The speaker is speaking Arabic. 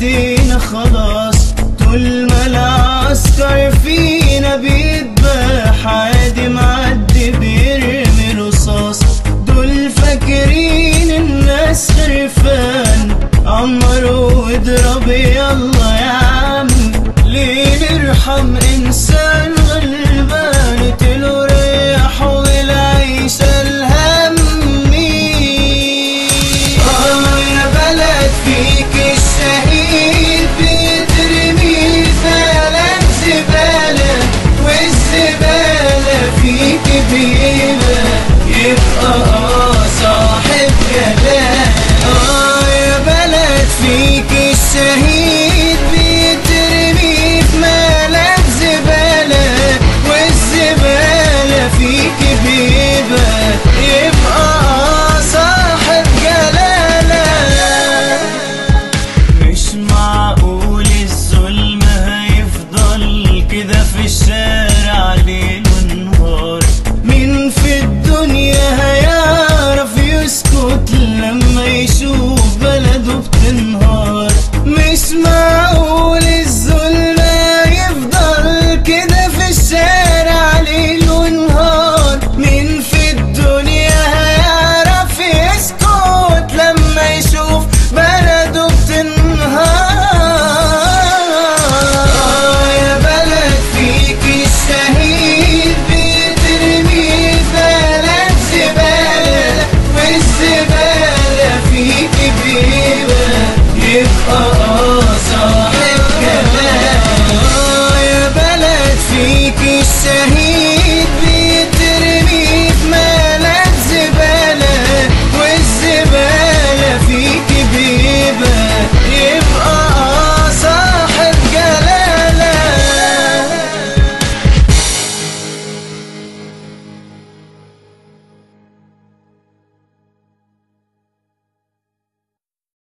عدينا خلاص، طول ما العسكر فينا بيتباح عادي معدي بيرمي رصاص. دول فاكرين الناس خرفان، عمروا واضرب يلا يا عم، ليه نرحم انسان غلبان قتلوا ريحوا والعيشة الهم. يا بلد فيك الشهيد بيترمي فعلا زبالة، والزبالة فيك يبقى صاحب جلال. يا بلد فيك الشهيد بيترمي في مالك زبالة، والزبالة فيك